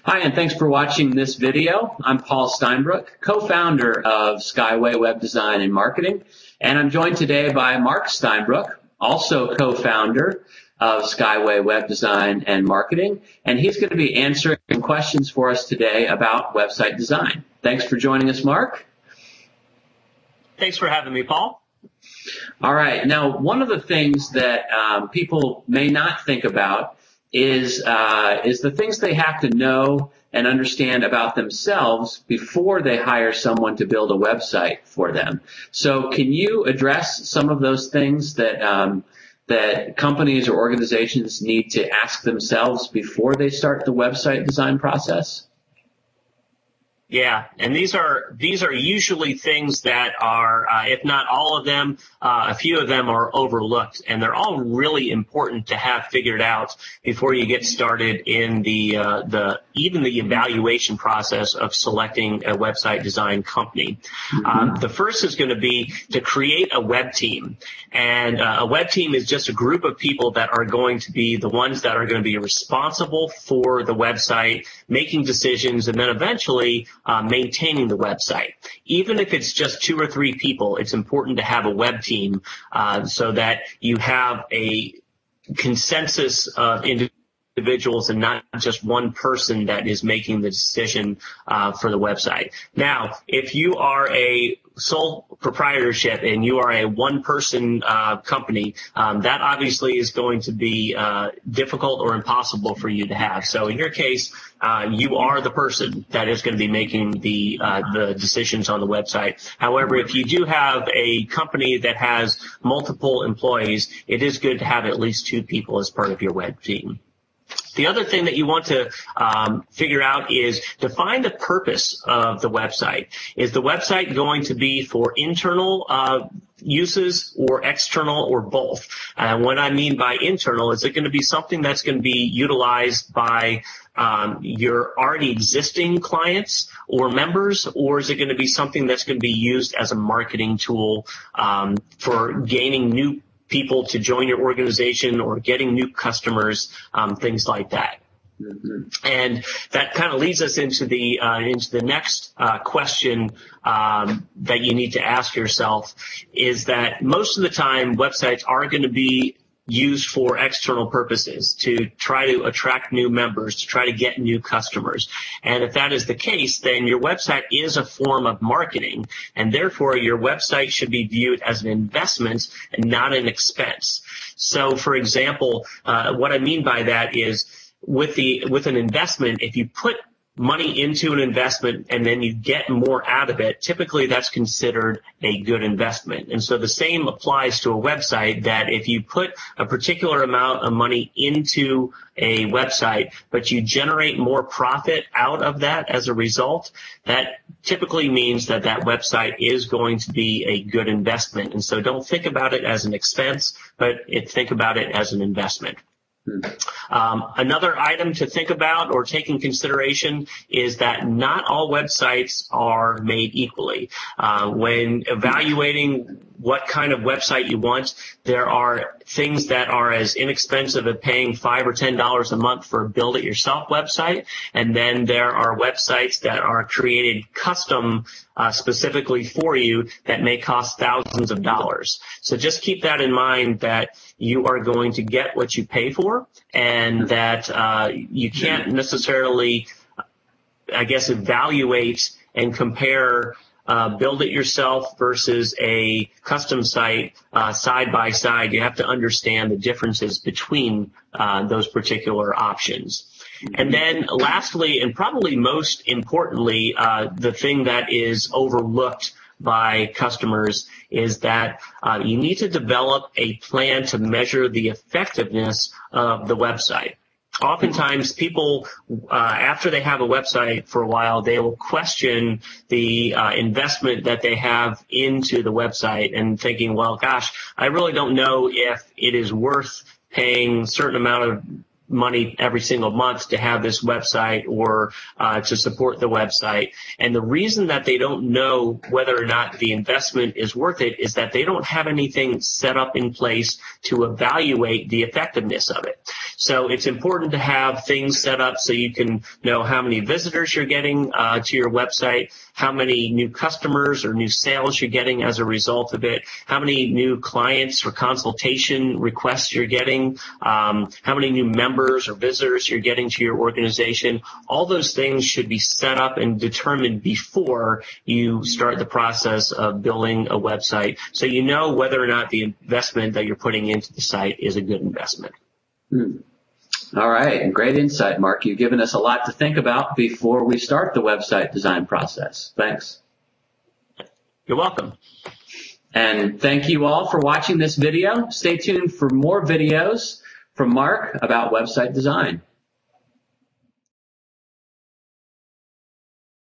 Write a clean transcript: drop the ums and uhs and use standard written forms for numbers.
Hi, and thanks for watching this video. I'm Paul Steinbrook, co-founder of Skyway Web Design and Marketing, and I'm joined today by Mark Steinbrook, also co-founder of Skyway Web Design and Marketing, and he's going to be answering some questions for us today about website design. Thanks for joining us, Mark. Thanks for having me, Paul. All right. Now, one of the things that people may not think about is the things they have to know and understand about themselves before they hire someone to build a website for them. So can you address some of those things that that companies or organizations need to ask themselves before they start the website design process? Yeah, and these are usually things that are, if not all of them, a few of them are overlooked, and they're all really important to have figured out before you get started in even the evaluation process of selecting a website design company. The first is going to be to create a web team, and a web team is just a group of people that are going to be the ones that are going to be responsible for the website, making decisions, and then eventually maintaining the website. Even if it's just 2 or 3 people, it's important to have a web team so that you have a consensus of individuals and not just one person that is making the decision for the website. Now, if you are a sole proprietorship and you are a one-person company, that obviously is going to be difficult or impossible for you to have. So in your case, you are the person that is going to be making the decisions on the website. However, if you do have a company that has multiple employees, it is good to have at least 2 people as part of your web team. The other thing that you want to figure out is define the purpose of the website. Is the website going to be for internal uses or external or both? And what I mean by internal, is it going to be something that's going to be utilized by your already existing clients or members, or is it going to be something that's going to be used as a marketing tool for gaining new people to join your organization or getting new customers, things like that. And that kind of leads us into the next question that you need to ask yourself, is that most of the time websites are going to be used for external purposes, to try to attract new members, to try to get new customers. And if that is the case, then your website is a form of marketing, and therefore your website should be viewed as an investment and not an expense. So, for example, what I mean by that is with an investment, if you put money into an investment and then you get more out of it, typically that's considered a good investment. And so the same applies to a website, that if you put a particular amount of money into a website, but you generate more profit out of that as a result, that typically means that that website is going to be a good investment. And so don't think about it as an expense, but think about it as an investment. Another item to think about or take in consideration is that not all websites are made equally. When evaluating what kind of website you want, there are things that are as inexpensive as paying $5 or $10 a month for a build-it-yourself website, and then there are websites that are created custom specifically for you that may cost thousands of dollars. So just keep that in mind, that you are going to get what you pay for, and that you can't necessarily, I guess, evaluate and compare build it yourself versus a custom site side by side. You have to understand the differences between those particular options. And then lastly, and probably most importantly, the thing that is overlooked by customers is that you need to develop a plan to measure the effectiveness of the website. Oftentimes people, after they have a website for a while, they will question the investment that they have into the website and thinking, well, gosh, I really don't know if it is worth paying a certain amount of money every single month to have this website or to support the website. And the reason that they don't know whether or not the investment is worth it is that they don't have anything set up in place to evaluate the effectiveness of it. So it's important to have things set up so you can know how many visitors you're getting to your website, how many new customers or new sales you're getting as a result of it, how many new clients or consultation requests you're getting, how many new members or visitors you're getting to your organization. All those things should be set up and determined before you start the process of building a website, so you know whether or not the investment that you're putting into the site is a good investment. All right. Great insight, Mark. You've given us a lot to think about before we start the website design process. Thanks. You're welcome. And thank you all for watching this video. Stay tuned for more videos from Mark about website design.